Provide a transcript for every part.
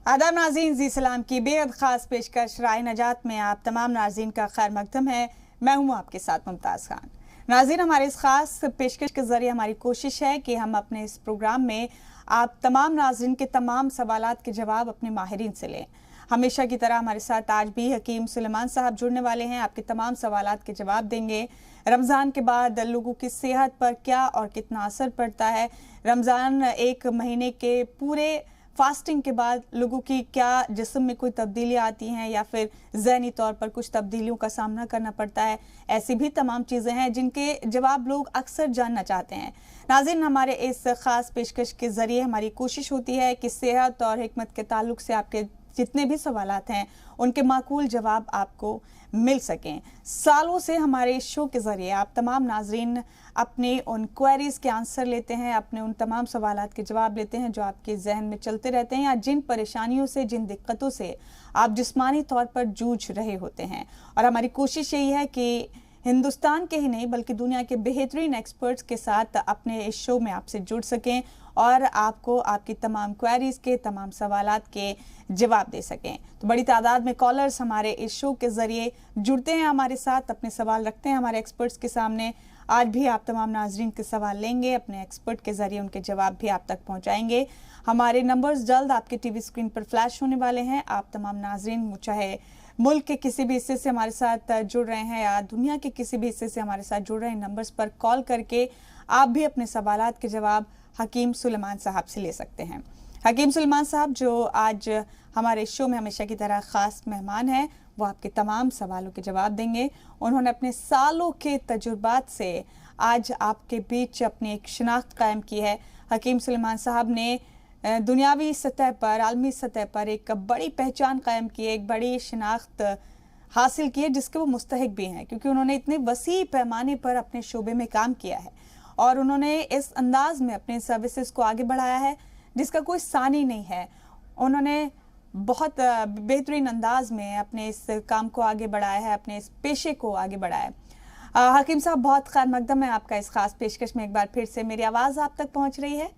आदाब नाज़रीन, जी सलाम की बेहद ख़ास पेशकश राह नजात में आप तमाम नाज़रीन का खैर मकदम है। मैं हूँ आपके साथ मुमताज़ खान। नाज़रीन, हमारे इस ख़ास पेशकश के ज़रिए हमारी कोशिश है कि हम अपने इस प्रोग्राम में आप तमाम नाज़रीन के तमाम सवालात के जवाब अपने माहिरीन से लें। हमेशा की तरह हमारे साथ आज भी हकीम सुलेमान साहब जुड़ने वाले हैं, आपके तमाम सवालात के जवाब देंगे। रमज़ान के बाद लोगों की सेहत पर क्या और कितना असर पड़ता है, रमज़ान एक महीने के पूरे फास्टिंग के बाद लोगों की क्या जिस्म में कोई तब्दीलियाँ आती हैं या फिर ज़हनी तौर पर कुछ तब्दीलियों का सामना करना पड़ता है, ऐसी भी तमाम चीज़ें हैं जिनके जवाब लोग अक्सर जानना चाहते हैं। नाज़रीन, हमारे इस ख़ास पेशकश के ज़रिए हमारी कोशिश होती है कि सेहत और हिकमत के ताल्लुक से आपके जितने भी सवालात हैं उनके माकूल जवाब आपको मिल सकें। सालों से हमारे इस शो के ज़रिए आप तमाम नाजरीन अपने उन क्वेरीज़ के आंसर लेते हैं, अपने उन तमाम सवालात के जवाब लेते हैं जो आपके जहन में चलते रहते हैं या जिन परेशानियों से, जिन दिक्कतों से आप जिस्मानी तौर पर जूझ रहे होते हैं। और हमारी कोशिश यही है कि हिंदुस्तान के ही नहीं बल्कि दुनिया के बेहतरीन एक्सपर्ट्स के साथ अपने इस शो में आपसे जुड़ सकें और आपको आपकी तमाम क्वेरीज के, तमाम सवालात के जवाब दे सकें। तो बड़ी तादाद में कॉलर्स हमारे इस शो के ज़रिए जुड़ते हैं हमारे साथ, अपने सवाल रखते हैं हमारे एक्सपर्ट्स के सामने। आज भी आप तमाम नाजरीन के सवाल लेंगे, अपने एक्सपर्ट के ज़रिए उनके जवाब भी आप तक पहुँचाएंगे। हमारे नंबर्स जल्द आपके TV स्क्रीन पर फ्लैश होने वाले हैं। आप तमाम नाजरीन चाहे मुल्क के किसी भी हिस्से से हमारे साथ जुड़ रहे हैं या दुनिया के किसी भी हिस्से से हमारे साथ जुड़ रहे हैं, नंबर्स पर कॉल करके आप भी अपने सवालात के जवाब हकीम सुलेमान साहब से ले सकते हैं। हकीम सुलेमान साहब जो आज हमारे शो में हमेशा की तरह ख़ास मेहमान हैं, वो आपके तमाम सवालों के जवाब देंगे। उन्होंने अपने सालों के तजुर्बात से आज आपके बीच अपनी एक शिनाख्त कायम की है। हकीम सुलेमान साहब ने दुनियावी सतह पर, आलमी सतह पर एक बड़ी पहचान कायम की है, एक बड़ी शिनाख्त हासिल की है जिसके वो मुस्तहिक भी हैं, क्योंकि उन्होंने इतने वसी पैमाने पर अपने शोबे में काम किया है और उन्होंने इस अंदाज में अपने सर्विसेज को आगे बढ़ाया है जिसका कोई सानी नहीं है। उन्होंने बहुत बेहतरीन अंदाज में अपने इस काम को आगे बढ़ाया है, अपने इस पेशे को आगे बढ़ाया है। हकीम साहब, बहुत खैर मकदम है आपका इस खास पेशकश में। एक बार फिर से मेरी आवाज़ आप तक पहुंच रही है?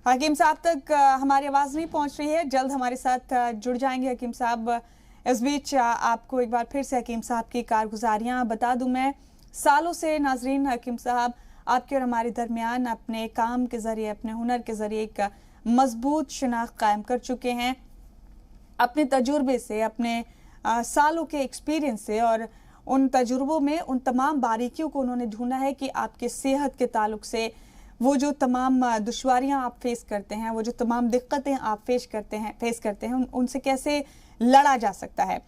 हकीम साहब तक हमारी आवाज़ नहीं पहुंच रही है, जल्द हमारे साथ जुड़ जाएंगे हकीम साहब। इस बीच आपको एक बार फिर से हकीम साहब की कारगुजारियाँ बता दूं मैं। सालों से नाजरीन, हकीम साहब आपके और हमारे दरमियान अपने काम के ज़रिए, अपने हुनर के ज़रिए एक मजबूत शनाख्त कायम कर चुके हैं। अपने तजुर्बे से, अपने सालों के एक्सपीरियंस से और उन तजुर्बों में उन तमाम बारीकियों को उन्होंने ढूंढा है कि आपके सेहत के ताल्लुक से वो जो तमाम दुश्वारियां आप फेस करते हैं, वो जो तमाम दिक्कतें आप फेस करते हैं उनसे कैसे लड़ा जा सकता है।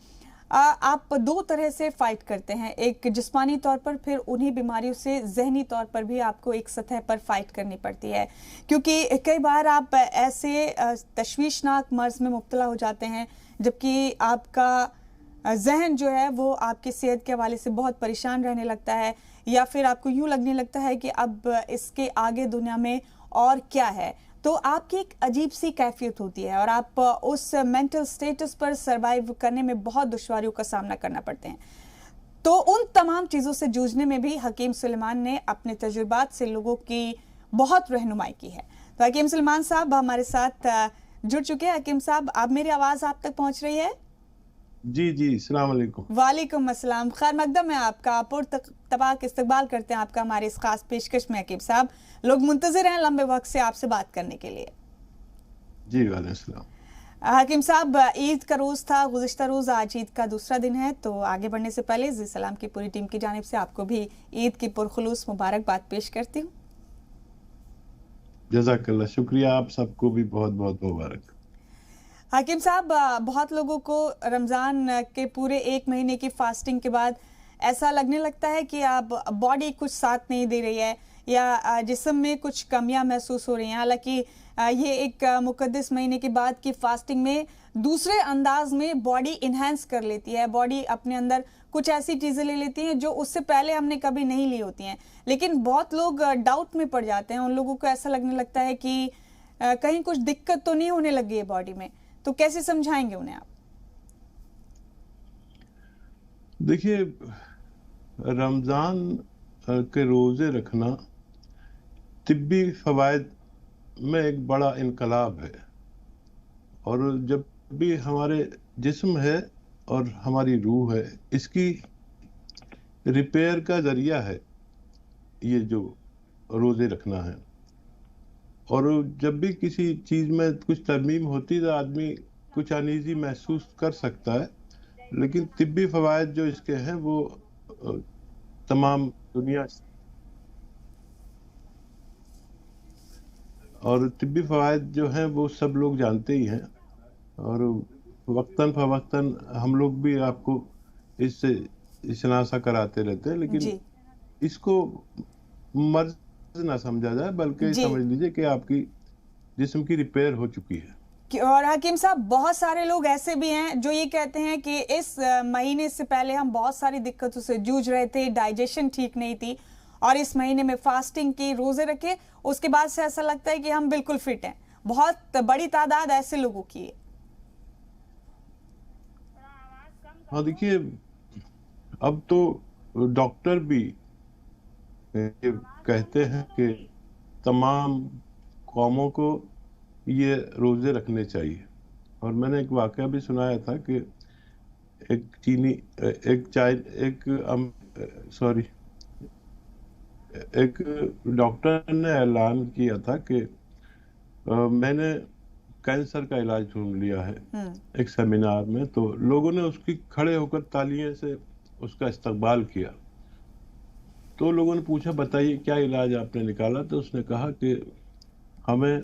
आप दो तरह से फाइट करते हैं, एक जिस्मानी तौर पर, फिर उन्हीं बीमारियों से जहनी तौर पर भी आपको एक सतह पर फाइट करनी पड़ती है, क्योंकि कई बार आप ऐसे तशवीशनाक मर्ज में मुब्तला हो जाते हैं जबकि आपका जहन जो है वो आपकी सेहत के हवाले से बहुत परेशान रहने लगता है, या फिर आपको यूं लगने लगता है कि अब इसके आगे दुनिया में और क्या है। तो आपकी एक अजीब सी कैफियत होती है और आप उस मेंटल स्टेटस पर सरवाइव करने में बहुत दुश्वारियों का सामना करना पड़ते हैं। तो उन तमाम चीज़ों से जूझने में भी हकीम सुलेमान ने अपने तजुर्बात से लोगों की बहुत रहनुमाई की है। तो हकीम सुलेमान साहब हमारे साथ जुड़ चुके हैं। हकीम साहब, अब मेरी आवाज़ आप तक पहुँच रही है? जी, अस्सलाम वालेकुम। वालेकुम अस्सलाम। खैर मकदम है आपका, पुरतबाक इस्तकबाल करते हैं आपका हमारे इस खास पेशकश में। हकीम साहब, लोग मुंतज़िर हैं लंबे वक्त से आपसे बात करने के लिए। जी, वालेकुम सलाम। हकीम साहब, ईद का रोज़ था गुज़िश्ता रोज़, आज ईद का दूसरा दिन है, तो आगे बढ़ने से पहले जी सलाम की पूरी टीम की जानिब से आपको भी ईद की पुरखुलूस मुबारकबाद पेश करती हूँ। जज़ाकल्लाह, शुक्रिया, आप सबको भी बहुत बहुत मुबारक। हकीम साहब, बहुत लोगों को रमज़ान के पूरे एक महीने की फास्टिंग के बाद ऐसा लगने लगता है कि अब बॉडी कुछ साथ नहीं दे रही है या जिस्म में कुछ कमियां महसूस हो रही हैं। हालांकि ये एक मुकद्दस महीने के बाद की फास्टिंग में दूसरे अंदाज में बॉडी इन्हेंस कर लेती है, बॉडी अपने अंदर कुछ ऐसी चीज़ें ले लेती हैं जो उससे पहले हमने कभी नहीं ली होती हैं। लेकिन बहुत लोग डाउट में पड़ जाते हैं, उन लोगों को ऐसा लगने लगता है कि कहीं कुछ दिक्कत तो नहीं होने लगी है बॉडी में, तो कैसे समझाएंगे उन्हें आप? देखिए, रमज़ान के रोज़े रखना तिब्बी फवायद में एक बड़ा इनकलाब है। और जब भी हमारे जिस्म है और हमारी रूह है, इसकी रिपेयर का जरिया है ये जो रोजे रखना है। और जब भी किसी चीज में कुछ तरमीम होती है तो आदमी कुछ अनईजी महसूस कर सकता है, लेकिन तिब्बी फवायद जो इसके हैं वो तमाम दुनिया और तिब्बी फवायद जो हैं वो सब लोग जानते ही हैं। और वक्तन फवक्तन हम लोग भी आपको इससे शनासा कराते रहते हैं, लेकिन जी इसको मर्ज ना समझा जाए, बल्कि जी। समझ लीजिए कि आपकी जिस्म की रिपेयर हो चुकी है। और हकीम साहब, बहुत सारे लोग ऐसे भी हैं जो ये कहते हैं कि इस महीने से पहले हम बहुत सारी दिक्कतों से जूझ रहे थे, डाइजेशन ठीक नहीं थी, और इस महीने में फास्टिंग की, रोजे रखे, उसके बाद से ऐसा लगता है कि हम बिल्कुल फिट हैं। बहुत बड़ी तादाद ऐसे लोगों की है। हाँ देखिए, अब तो डॉक्टर भी ये कहते हैं कि तमाम कौमों को ये रोजे रखने चाहिए। और मैंने एक वाकया भी सुनाया था कि एक चीनी एक चाय एक सॉरी एक डॉक्टर ने ऐलान किया था कि मैंने कैंसर का इलाज ढूंढ लिया है एक सेमिनार में। तो लोगों ने उसकी खड़े होकर तालियों से उसका इस्तकबाल किया। तो लोगों ने पूछा, बताइए क्या इलाज आपने निकाला? तो उसने कहा कि हमें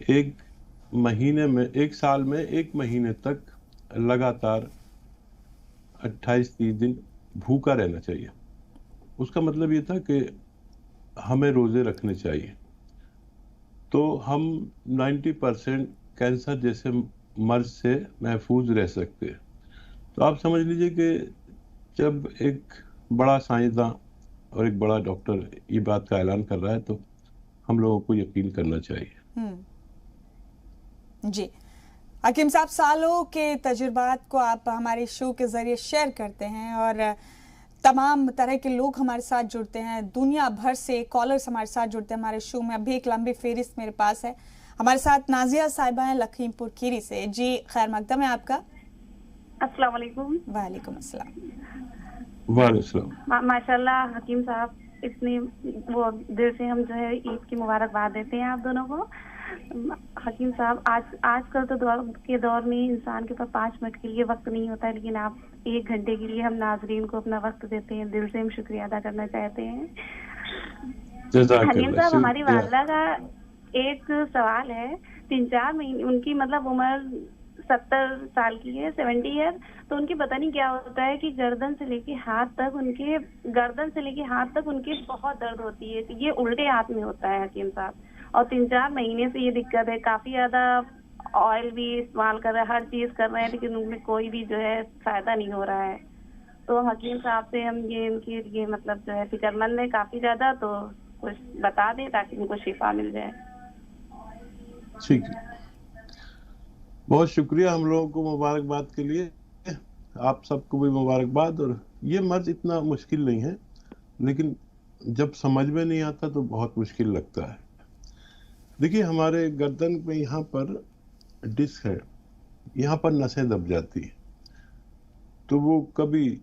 एक साल में एक महीने तक लगातार 28-30 दिन भूखा रहना चाहिए। उसका मतलब ये था कि हमें रोजे रखने चाहिए, तो हम 90% कैंसर जैसे मर्ज से महफूज रह सकते हैं। तो आप समझ लीजिए कि जब एक बड़ा साइंसदान और एक बड़ा डॉक्टर ये बात का ऐलान कर रहा है तो हम लोगों को यकीन करना चाहिए। जी हकीम साहब, सालों के तजुर्बात को आप हमारे शो के जरिए शेयर करते हैं और तमाम तरह के लोग हमारे साथ जुड़ते हैं, दुनिया भर से कॉलर्स हमारे साथ जुड़ते हैं हमारे शो में। अभी एक लंबी फेहरिस्त मेरे पास है। हमारे साथ नाजिया साहिबा हैं लखीमपुर खीरी से। जी खैर मकदम है आपका। अस्सलाम वालेकुम। वालेकुम अस्सलाम। वालेकुम। माशाल्लाह हकीम साहब, इतनी वो दिल से हम जो है ईद की मुबारकबाद देते हैं आप दोनों को। हकीम साहब, आजकल तो दौर में इंसान के पास 5 मिनट के लिए वक्त नहीं होता है, लेकिन आप 1 घंटे के लिए हम नाजरीन को अपना वक्त देते हैं। दिल से हम शुक्रिया अदा करना चाहते हैं। हकीम साहब, हमारी वालदा का एक सवाल है। 3-4 महीने उनकी मतलब उम्र 70 साल की है, 70 ईयर। तो उनकी पता नहीं क्या होता है कि गर्दन से लेके हाथ तक उनके बहुत दर्द होती है। ये उल्टे हाथ में होता है हकीम साहब, और 3-4 महीने से ये दिक्कत है। काफी ज्यादा ऑयल भी इस्तेमाल कर रहे हैं, हर चीज कर रहे हैं, लेकिन उनमें कोई भी जो है फायदा नहीं हो रहा है। तो हकीम साहब से हम इनकी ये मतलब जो है फिक्रमंद है काफी ज्यादा, तो कुछ बता दें ताकि उनको शिफा मिल जाए। ठीक है, बहुत शुक्रिया हम लोगों को मुबारकबाद के लिए। आप सबको भी मुबारकबाद। और ये मर्ज इतना मुश्किल नहीं है, लेकिन जब समझ में नहीं आता तो बहुत मुश्किल लगता है। देखिए, हमारे गर्दन में यहाँ पर डिस्क है, यहाँ पर नसें दब जाती है। तो वो कभी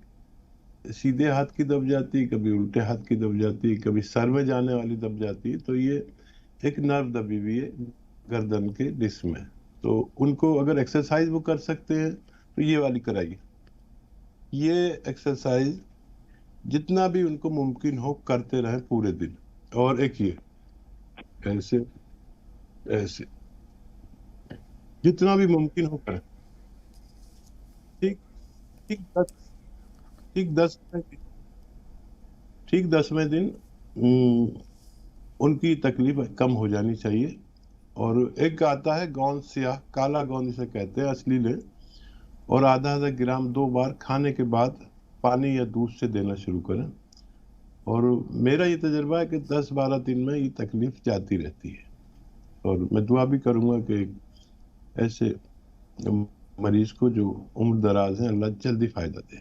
सीधे हाथ की दब जाती, कभी उल्टे हाथ की दब जाती, कभी सर में जाने वाली दब जाती। तो ये एक नर्व दबी हुई है गर्दन के डिस्क में। तो उनको अगर एक्सरसाइज वो कर सकते हैं तो ये वाली कराइए। ये एक्सरसाइज जितना भी उनको मुमकिन हो करते रहें पूरे दिन। और एक ये ऐसे ऐसे जितना भी मुमकिन हो करें। ठीक ठीक 10वें दिन उनकी तकलीफ कम हो जानी चाहिए। और एक आता है गोंद सियाह, काला गोंद इसे कहते हैं, असली ले। और आधा ग्राम 2 बार खाने के बाद पानी या दूध से देना शुरू करें। और मेरा ये तजुर्बा है कि 10-12 दिन में ये तकलीफ जाती रहती है। और मैं दुआ भी करूंगा कि ऐसे मरीज को जो उम्र दराज है, अल्लाह जल्दी फायदा दे।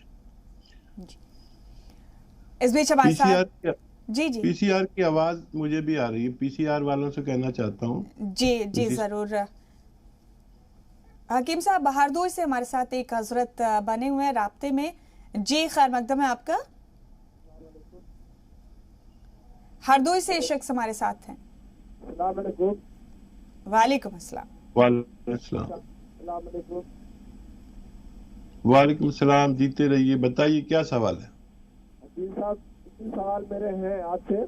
इस बीच हमारे साथ जी जी पीसीआर की आवाज मुझे भी आ रही है, पीसीआर वालों से कहना चाहता हूँ। जी जी जिस जरूर। हकीम साहब हरदोई से हमारे साथ एक हजरत बने हुए हैं राब्ते में। जी खैर मकदम है आपका। हरदोई से शख्स हमारे साथ हैं। वालेकुम अस्सलाम। वालेकुम अस्सलाम। वालेकुम सलाम, जीते रहिए। बताइए क्या सवाल है? सवाल मेरे हैं आपसे।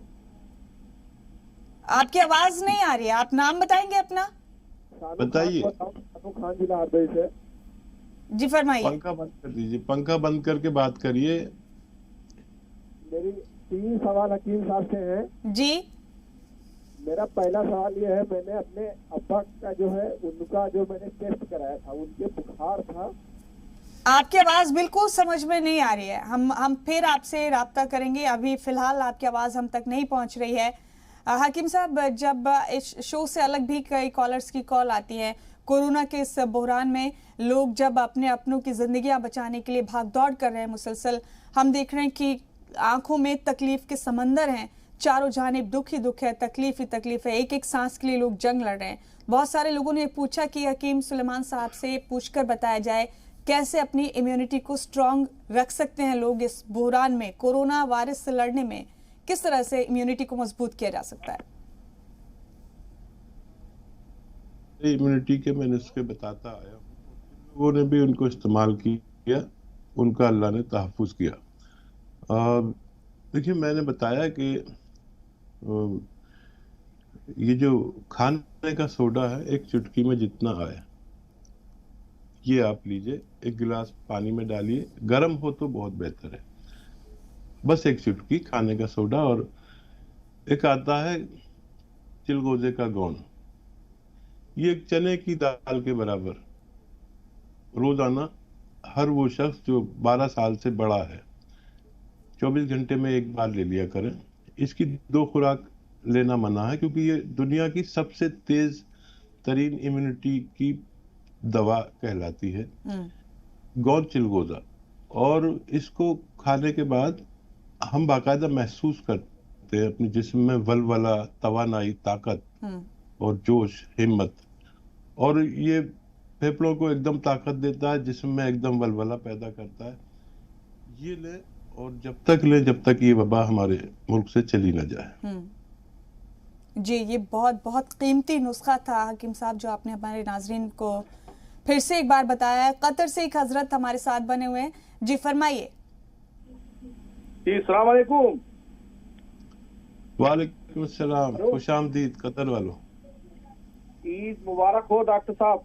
आपकी आवाज नहीं आ रही है, आप नाम बताएंगे अपना? बताइए। खान जिला हरदोई से। जी फरमाइए। पंखा बंद कर दीजिए, पंखा बंद करके बात करिए। मेरी 3 सवाल हकीम साहब से हैं। जी मेरा पहला सवाल ये है, मैंने अपने अब्बा का जो है उनका जो मैंने टेस्ट कराया था, उनके बुखार था। आपकी आवाज बिल्कुल समझ में नहीं आ रही है। हम फिर आपसे राब्ता करेंगे, अभी फिलहाल आपकी आवाज हम तक नहीं पहुंच रही है। हकीम साहब, जब इस शो से अलग भी कई कॉलर्स की कॉल आती है, कोरोना के इस बहरान में लोग जब अपने अपनों की जिंदगियां बचाने के लिए भाग दौड़ कर रहे हैं मुसलसल, हम देख रहे हैं कि आंखों में तकलीफ के समंदर हैं, चारों जानिब दुख ही दुख है, तकलीफ ही तकलीफ है, एक एक सांस के लिए लोग जंग लड़ रहे हैं। बहुत सारे लोगों ने पूछा कि हकीम सुलेमान साहब से पूछकर बताया जाए कैसे अपनी इम्यूनिटी को स्ट्रांग रख सकते हैं लोग इस बहरान में, कोरोना वायरस से लड़ने में किस तरह से इम्यूनिटी को मजबूत किया जा सकता है? इम्यूनिटी के मैं नुस्खे बताता आया हूँ, लोगों ने भी उनको इस्तेमाल किया, उनका अल्लाह ने तहफ़्फ़ुज़ किया। देखिए, मैंने बताया कि ये जो खाने का सोडा है, एक चुटकी में जितना आए, ये आप लीजिए, 1 गिलास पानी में डालिए, गर्म हो तो बहुत बेहतर है। बस 1 चुटकी खाने का सोडा, और एक आता है चिलगोजे का गोंद, ये एक चने की दाल के बराबर। रोजाना हर वो शख्स जो 12 साल से बड़ा है 24 घंटे में 1 बार ले लिया करें। इसकी 2 खुराक लेना मना है, क्योंकि ये दुनिया की सबसे तेज तरीन इम्यूनिटी की दवा कहलाती है, गोंद चिलगोजा। और इसको खाने के बाद हम बाकायदा महसूस करते हैं अपने जिस्म में वलवला, तवानाई, ताकत और जोश, हिम्मत। और ये फेफड़ों को एकदम ताकत देता है, जिस्म में एकदम वलवला पैदा करता है। ये ले, और जब तक ले जब तक ये वबा हमारे मुल्क से चली ना जाए। जी, ये बहुत बहुत कीमती नुस्खा था हकीम साहब जो आपने हमारे नाजरीन को फिर से एक बार बताया है। कतर से एक हजरत हमारे साथ बने हुए हैं। जी फरमाइए। जी अस्सलाम वालेकुम। वालेकुम अस्सलाम, खुशामदीद कतर वालों। ईद मुबारक हो डॉक्टर साहब।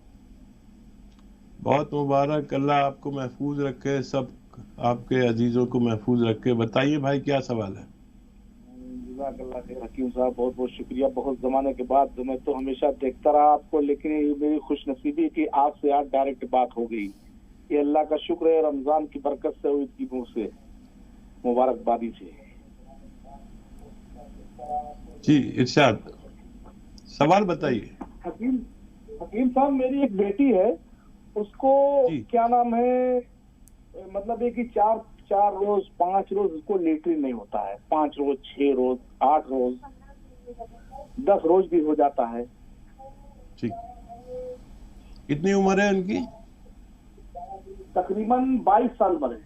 बहुत मुबारक, अल्लाह आपको महफूज रखे, सब आपके अजीजों को महफूज रखे। बताइए भाई, क्या सवाल है? हकीम साहब बहुत बहुत शुक्रिया। बहुत जमाने के बाद, मैं तो हमेशा देखता रहा आपको, लेकिन ये मेरी खुशनसीबी कि आपसे आज डायरेक्ट बात हो गई। ये अल्लाह का शुक्र है, रमजान की बरकत से हुई, की मुंह से मुबारकबादी से। जी इरशाद, सवाल बताइए। हकीम साहब, मेरी एक बेटी है, उसको क्या नाम है, मतलब है कि 4 रोज 5 रोज उसको लेटरिन नहीं होता है। 5 रोज, 6 रोज, 8 रोज, 10 रोज भी हो जाता है। ठीक, कितनी उम्र है उनकी? तकरीबन 22 साल उम्र है।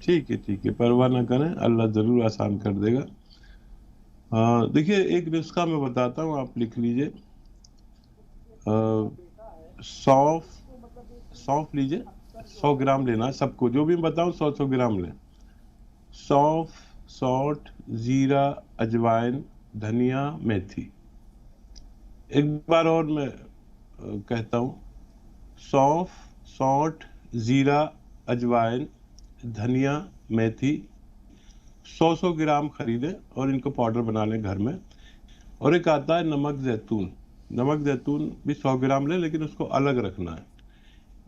ठीक है, परवाह ना करें, अल्लाह जरूर आसान कर देगा। देखिए, एक नुस्खा मैं बताता हूँ, आप लिख लीजिए। सौंफ लीजिए, 100 ग्राम लेना है सबको, जो भी मैं बताऊँ 100 ग्राम लें। सौंफ, सौंठ, जीरा, अजवाइन, धनिया, मेथी। एक बार और मैं कहता हूँ, सौंफ, सौंठ, जीरा, अजवाइन, धनिया, मेथी, 100 ग्राम खरीदें और इनको पाउडर बना लें घर में। और एक आता है नमक जैतून, नमक जैतून भी 100 ग्राम लें, लेकिन उसको अलग रखना है।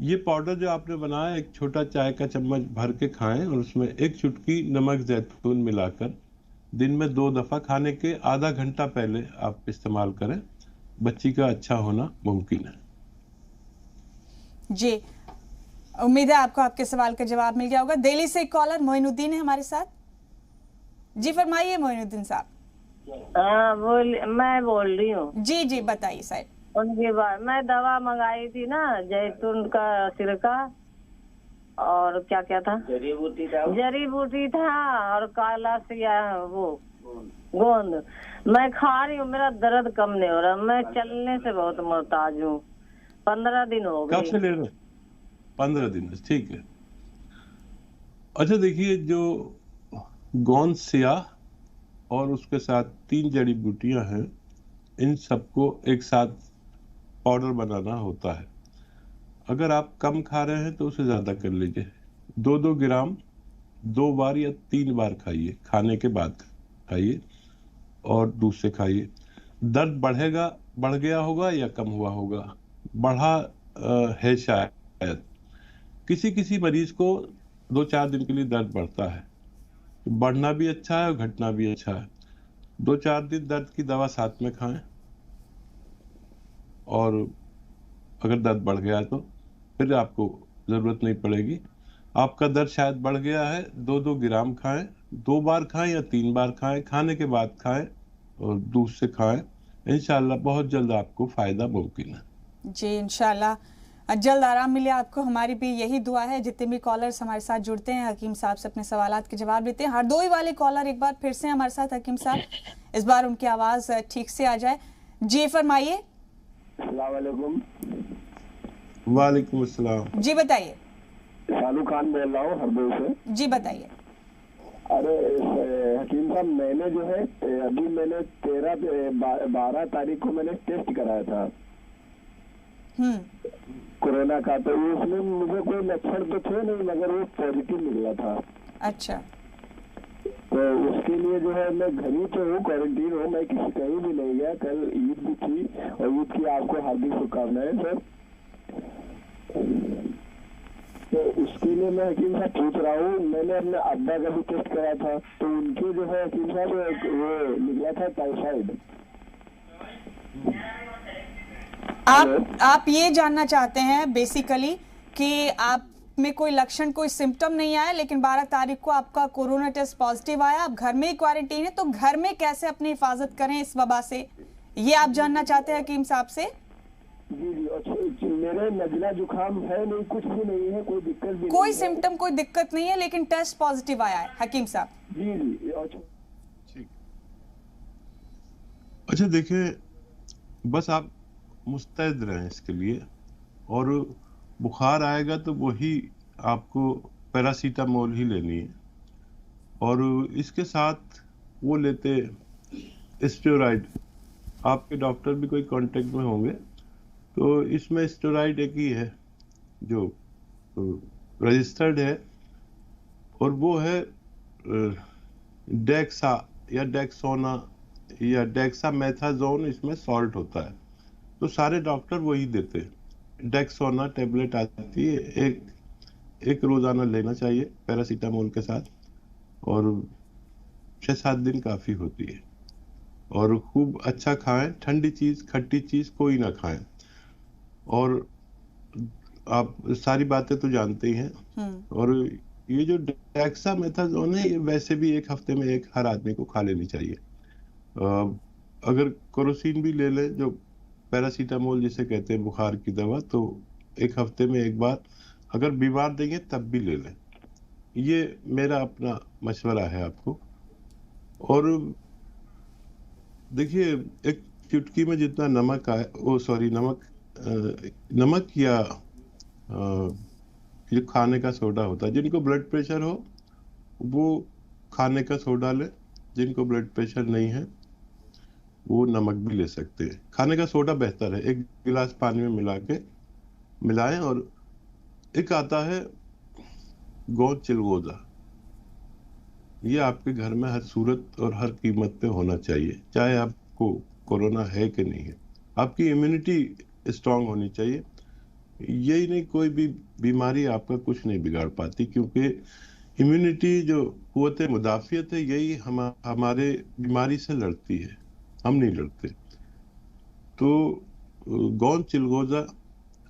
ये पाउडर जो आपने बनाया, एक छोटा चाय का चम्मच भर के खाएं, और उसमें 1 चुटकी नमक जैतून मिलाकर दिन में 2 दफा खाने के आधा घंटा पहले आप इस्तेमाल करें। बच्ची का अच्छा होना मुमकिन है। जी, उम्मीद है आपको आपके सवाल का जवाब मिल गया होगा। दिल्ली से एक कॉलर मोइनुद्दीन है हमारे साथ। जी फरमाइए मोइनुद्दीन साहब। हाँ मैं बोल रही हूँ। जी जी बताइए साहब। उनके बाद मैं दवा मंगाई थी ना, जैतून का सिरका और क्या क्या था, जड़ी बूटी था और काला सिया वो गोंद। मैं खा रही हूँ, मेरा दर्द कम नहीं हो रहा। मैं चलने से बहुत मोहताज हूँ। 15 दिन हो गए। कब से ले रहे? 15 दिन, ठीक है। अच्छा देखिए, जो गोंद सिया और उसके साथ 3 जड़ी बूटियां हैं, इन सबको एक साथ पाउडर बनाना होता है। अगर आप कम खा रहे हैं तो उसे ज्यादा कर लीजिए। 2-2 ग्राम 2 बार या 3 बार खाइए, खाने के बाद खाइए और दूध से खाइए। दर्द बढ़ गया होगा या कम हुआ होगा? बढ़ा है शायद। किसी मरीज को 2-4 दिन के लिए दर्द बढ़ता है। बढ़ना भी अच्छा है और घटना भी अच्छा है। 2-4 दिन दर्द की दवा साथ में खाएं, और अगर दर्द बढ़ गया तो फिर आपको जरूरत नहीं पड़ेगी। आपका दर्द शायद बढ़ गया है, 2-2 ग्राम खाएं, 2 बार खाएं या 3 बार खाएं, खाने के बाद खाएं और दूध से खाएं। इंशाल्लाह बहुत जल्द आपको फायदा मुमकिन है। जी इंशाल्लाह जल्द आराम मिले आपको, हमारी भी यही दुआ है। जितने भी कॉलर्स हमारे साथ जुड़ते हैं, हकीम साहब से अपने सवालात के जवाब देते हैं। हरदोई वाले कॉलर एक बार फिर से हमारे साथ हकीम साहब, इस बार उनकी आवाज ठीक से आ जाए। जी फरमाइए। वालेकुम अस्सलाम। जी बताइए। शालू खान बोल रहा हूँ हरदोई से। जी बताइए। अरे हकीम साहब, मैंने जो है अभी मैंने 12 तारीख को मैंने टेस्ट कराया था कोरोना का, तो उसमें मुझे कोई लक्षण तो थे नहीं, मगर वो पॉजिटिव निकला था। अच्छा। तो उसके लिए जो है मैं घर ही तो हूँ, क्वारंटीन हूँ, मैं कहीं भी नहीं गया। कल ईद भी थी और ईद की आपको हार्दिक शुभकामनाएं सर। तो उसके लिए मैं हकीम साहब पूछ रहा हूँ, मैंने अपने अब्बा का भी टेस्ट कराया था, तो उनके जो है हकीम साहब वो निकला था टाइफाइड। आप ये जानना चाहते हैं बेसिकली कि आप में कोई लक्षण, कोई सिम्टम नहीं आया, लेकिन 12 तारीख को आपका कोरोना टेस्ट पॉजिटिव आया, आप घर में ही क्वारंटीन है, तो घर में कैसे अपनी हिफाजत करें इस वबा से, ये आप जानना चाहते हैं हकीम साहब से? जी जी। अच्छा, मेरे नजला जुकाम है नहीं, कुछ भी नहीं है, कोई दिक्कत भी कोई नहीं सिम्टम, कोई दिक्कत नहीं है, लेकिन टेस्ट पॉजिटिव आया है हकीम साहब। जी जी। अच्छा देखिए, बस आप मुस्तैद रहें इसके लिए, और बुखार आएगा तो वही आपको पैरासीटामोल ही लेनी है, और इसके साथ वो लेते स्टेरॉइड। आपके डॉक्टर भी कोई कांटेक्ट में होंगे, तो इसमें स्टेरॉइड एक ही है जो रजिस्टर्ड है, और वो है डेक्सा या डेक्सोना या डेक्सामेथाजोन, इसमें सॉल्ट होता है, तो सारे डॉक्टर वही देते हैं। डेक्सोना टेबलेट आती है, एक रोजाना लेना चाहिए पैरासीटामोल के साथ, और 6-7 दिन काफी होती है। और खूब अच्छा खाएं, ठंडी चीज खट्टी चीज कोई ना खाएं, और आप सारी बातें तो जानते ही हैं। और ये जो डेक्सामेथाजोन है, ये वैसे भी 1 हफ्ते में हर आदमी को खा लेनी चाहिए। अगर केरोसिन भी ले लें, जो पैरासीटामोल जिसे कहते हैं बुखार की दवा, तो 1 हफ्ते में 1 बार, अगर बीमार देंगे तब भी ले लें। ये मेरा अपना मशवरा है आपको। और देखिए, एक चुटकी में जितना नमक नमक या जो खाने का सोडा होता है, जिनको ब्लड प्रेशर हो वो खाने का सोडा ले, जिनको ब्लड प्रेशर नहीं है वो नमक भी ले सकते हैं। खाने का सोडा बेहतर है, 1 गिलास पानी में मिलाएं। और एक आता है गोंद चिलगोजा, ये आपके घर में हर सूरत और हर कीमत पे होना चाहिए, चाहे आपको कोरोना है कि नहीं है। आपकी इम्यूनिटी स्ट्रांग होनी चाहिए। यही नहीं, कोई भी बीमारी आपका कुछ नहीं बिगाड़ पाती, क्योंकि इम्यूनिटी जो कुव्वत मुदाफियत है, यही हमारे बीमारी से लड़ती है, हम नहीं लड़ते। तो गोंद चिलगोजा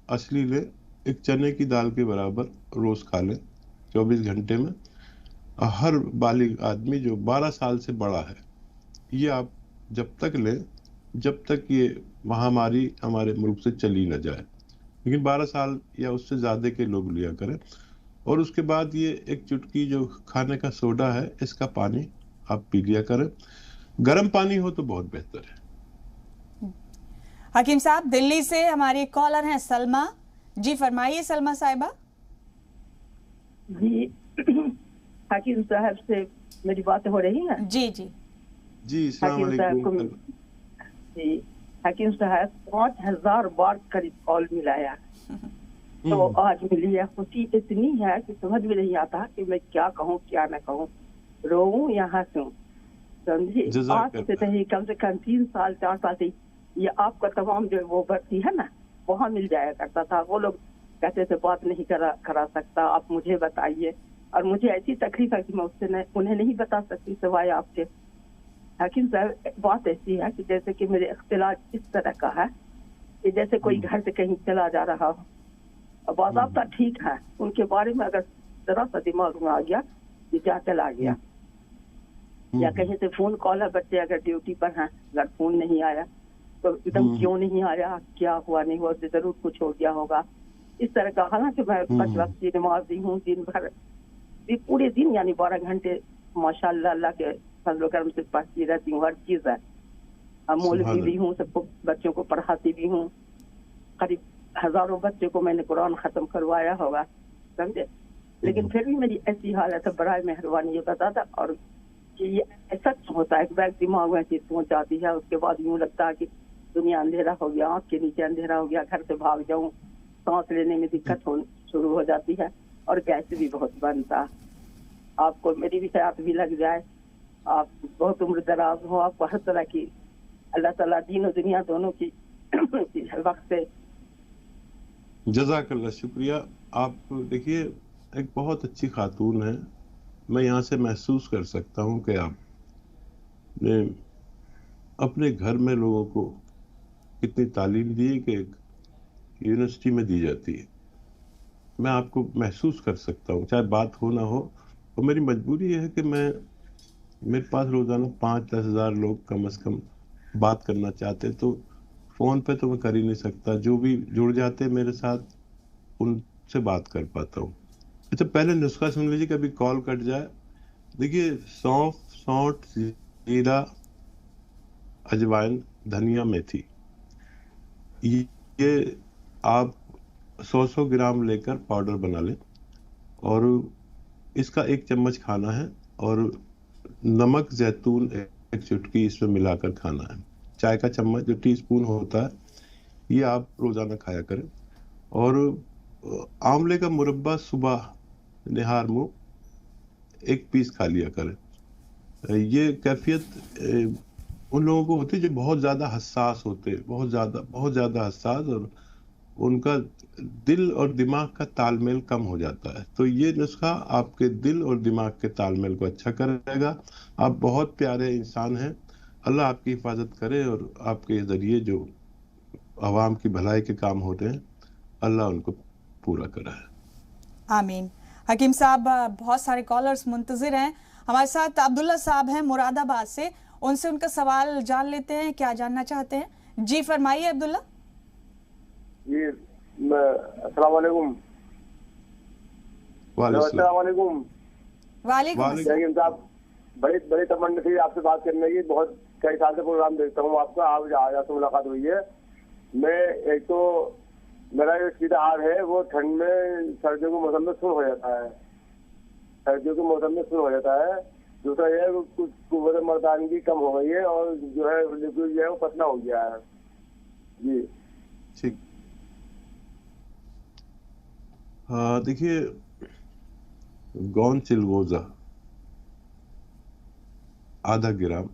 असली ले, एक चने की दाल के बराबर रोज खा लें 24 घंटे में। हर बालिग आदमी जो 12 साल से बड़ा है, ये आप जब तक लें जब तक ये महामारी हमारे मुल्क से चली न जाए, लेकिन 12 साल या उससे ज्यादा के लोग लिया करें। और उसके बाद ये एक चुटकी जो खाने का सोडा है, इसका पानी आप पी लिया करें। गर्म पानी हो तो बहुत बेहतर है। हकीम साहब, दिल्ली से हमारी कॉलर हैं सलमा जी, फरमाइए सलमा साहिबा। जी हकीम साहब से मेरी बात हो रही है? जी जी जी, अस्सलाम वालेकुम। जी हकीम साहब 5000 बार करीब कॉल मिलाया, तो आज मिली है। खुशी इतनी है कि समझ में नहीं आता कि मैं क्या कहूँ क्या न कहूँ, रोऊं या हंसूं, समझिए। आज से नहीं, कम से कम 3 साल 4 साल से ये आपका तमाम जो वो भर्ती है ना, वहाँ मिल जाया करता था। वो लोग कहते थे बात नहीं करा सकता, आप मुझे बताइए। और मुझे ऐसी तकलीफ है कि मैं उससे उन्हें नहीं बता सकती सिवाय आपके। हकीम साहब, बात ऐसी है कि जैसे कि मेरे इख्तिलात इस तरह का है कि जैसे कोई घर से कहीं चला जा रहा हो, अब बाज़ाब्ता ठीक है, उनके बारे में अगर जरा सा दिमाग में आ गया कि क्या चला गया, या कहीं से फोन कॉल है, बच्चे अगर ड्यूटी पर हैं, अगर फोन नहीं आया तो एकदम क्यों नहीं आया, क्या हुआ नहीं हुआ, उससे जरूर कुछ हो गया होगा, इस तरह का। हालांकि मैं 5 वक्त की नमाज़ी हूँ, दिन भर पूरे दिन यानी 12 घंटे माशाअल्लाह अल्लाह के फजल करम से पढ़ती रहती हूँ, हर चीज है। मौलवी भी हूँ, सबको बच्चों को पढ़ाती भी हूँ, करीब हजारों बच्चों को मैंने कुरान खत्म करवाया होगा, समझे। लेकिन फिर भी मेरी ऐसी हालत है, बराए मेहरबानी ये बता था। और कि ये सच होता है, बैग दिमाग में चीज पहुंच जाती है, उसके बाद यूँ लगता है कि दुनिया अंधेरा हो गया, आँख के नीचे अंधेरा हो गया, घर से भाग जाऊं, सांस लेने में दिक्कत हो शुरू हो जाती है, और गैस भी बहुत बनता। आपको मेरी भी हयात भी लग जाए, आप बहुत उम्र दराज हो, आपको हर तरह की अल्लाह ताला दीन और दुनिया दोनों की वक्त से। जज़ाकल्लाह, शुक्रिया। आप देखिए, एक बहुत अच्छी खातून है, मैं यहाँ से महसूस कर सकता हूँ कि आपने अपने घर में लोगों को कितनी तालीम दी है कि यूनिवर्सिटी में दी जाती है। मैं आपको महसूस कर सकता हूँ, चाहे बात हो ना हो। और मेरी मजबूरी यह है कि मेरे पास रोज़ाना 5-10 हज़ार लोग कम से कम बात करना चाहते, तो फ़ोन पे तो मैं कर ही नहीं सकता। जो भी जुड़ जाते मेरे साथ, उनसे बात कर पाता हूँ। अच्छा, पहले नुस्खा सुन लीजिए, कभी कॉल कट जाए। देखिए, सौंफ, सौंठ, जीरा, अजवाइन, धनिया, मेथी, ये आप 100 ग्राम लेकर पाउडर बना लें, और इसका 1 चम्मच खाना है, और नमक जैतून 1 चुटकी इसमें मिलाकर खाना है। चाय का चम्मच जो टीस्पून होता है, ये आप रोजाना खाया करें। और आंवले का मुरब्बा सुबह निहार मुंह 1 पीस खा लिया करें। ये कैफियत उन लोगों को होती है जो बहुत ज्यादा हसास होते, बहुत ज्यादा हसास, और उनका दिल और दिमाग का तालमेल कम हो जाता है। तो ये नुस्खा आपके दिल और दिमाग के तालमेल को अच्छा करेगा। आप बहुत प्यारे इंसान हैं, अल्लाह आपकी हिफाजत करे, और आपके जरिए जो अवाम की भलाई के काम हो रहे हैं, अल्लाह उनको पूरा कराए। आमीन। हकीम साहब, बहुत सारे कॉलर्स मुंतजिर हैं। हमारे साथ अब्दुल्ला साहब हैं मुरादाबाद से, उनसे उनका सवाल जान लेते हैं, क्या जानना चाहते हैं। जी फरमाइए अब्दुल्ला। जी, अस्सलाम वालेकुम। वालेकुम साहब, बड़ी तमन्ना थी आपसे बात करने की, बहुत कई साल से प्रोग्राम देखता हूँ आपका, आज से मुलाकात हुई है। मैं एक तो मेरा जो सीधा हाल है वो ठंड में, सर्दियों के मौसम में सुन हो जाता है, दूसरा यह है कुछ कुव्वत मर्दानगी कम हो गई है, और जो है लिक्विड जो है वो पतला हो गया है। जी ठीक। हाँ, देखिए, गौन चिलगोजा आधा ग्राम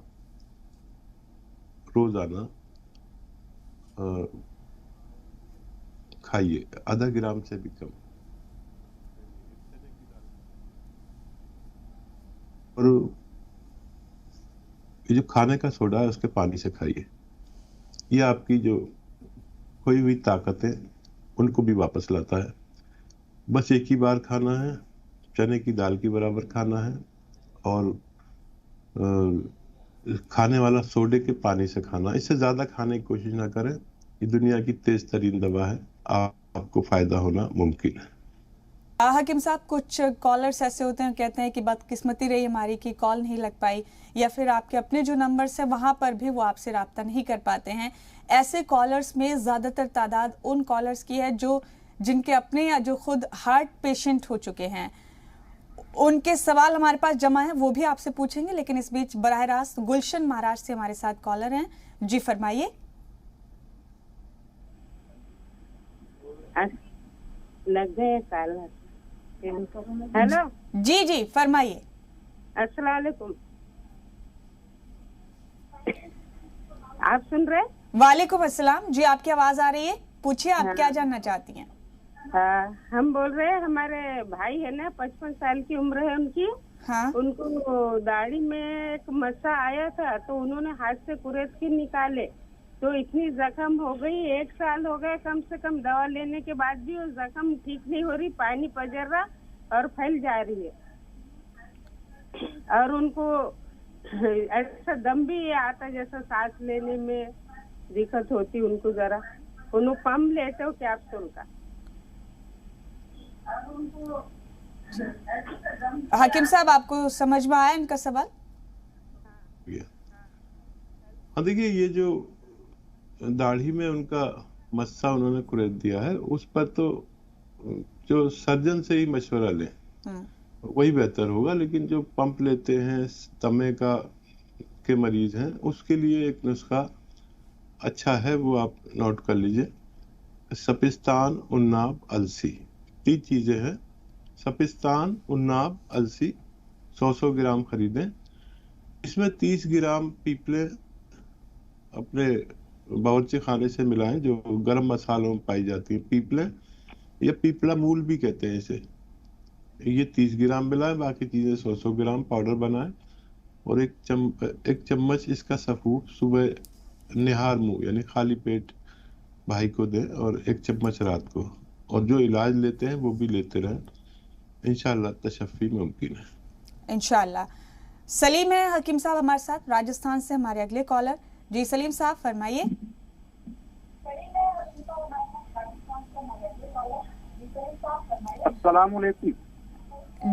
रोजाना खाइए, आधा ग्राम से भी कम। और ये जो खाने का सोडा है उसके पानी से खाइए। ये आपकी जो खोई हुई ताकतें उनको भी वापस लाता है। बस एक ही बार खाना है, चने की दाल की बराबर खाना है, और खाने वाला सोडे के पानी से खाना। इससे ज्यादा खाने की कोशिश ना करें। ये दुनिया की तेज तरीन दवा है, आपको फायदा होना मुमकिन है। हकीम साहब, कुछ कॉलर्स ऐसे होते हैं कहते हैं कि बदकिस्मती रही हमारी कि कॉल नहीं लग पाई, या फिर आपके अपने जो नंबर्स है वहां पर भी वो आपसे राब्ता नहीं कर पाते हैं। ऐसे कॉलर्स में ज्यादातर तादाद उन कॉलर्स की है जो जिनके अपने या जो खुद हार्ट पेशेंट हो चुके हैं। उनके सवाल हमारे पास जमा है, वो भी आपसे पूछेंगे, लेकिन इस बीच बराह रास्त गुलशन महाराष्ट्र से हमारे साथ कॉलर हैं। जी फरमाइए। लग गए कॉलर। हेलो जी जी फरमाइए। अस्सलाम वालेकुम, आप सुन रहे? वालेकुम अस्सलाम जी, आपकी आवाज आ रही है, पूछिए आप क्या जानना चाहती हैं? हाँ, हम बोल रहे हैं, हमारे भाई है ना, 55 साल की उम्र है उनकी। हाँ। उनको दाढ़ी में एक मस्सा आया था, तो उन्होंने हाथ से कुरेद के निकाले, तो इतनी जख्म हो गई, 1 साल हो गया कम से कम, दवा लेने के बाद भी वो जख्म ठीक नहीं हो रही, पानी पजर रहा और फैल जा रही है। और उनको ऐसा दम भी आता जैसा सांस लेने में दिक्कत होती उनको जरा। उन्होंने पंप लेते हो कैप्सूल का। हकीम साहब, आपको समझ में आया इनका सवाल? हाँ, देखिए, ये जो दाढ़ी में उनका मस्सा उन्होंने कुरेद दिया है, उस पर तो जो सर्जन से ही मशवरा लें, वही बेहतर होगा। लेकिन जो पंप लेते हैं, तमे का के मरीज हैं, उसके लिए एक नुस्खा अच्छा है, वो आप नोट कर लीजिए। सपिस्तान, उन्नाब, अलसी, 3 चीजें हैं। सपिस्तान, उन्नाब, अलसी 100 ग्राम खरीदें। इसमें 30 ग्राम पीपले अपने बावर्ची खाने से मिलाएं, जो गरम मसालों में पाई जाती है। पीपले या पीपला मूल भी कहते हैं इसे। ये 30 ग्राम मिलाएं, बाकी चीजें 100 ग्राम पाउडर बनाएं, और एक चम्मच इसका सफूफ सुबह निहार मुंह यानी खाली पेट भाई को दें, और 1 चम्मच रात को। और जो इलाज लेते हैं वो भी लेते रहें, इंशाल्लाह तशफ़ी मुमकिन है। इंशाल्लाह। सलीम है हकीम साहब हमारे साथ राजस्थान से, हमारे अगले कॉलर। जी सलीम साहब फरमाइए। अस्सलाम वालेकुम।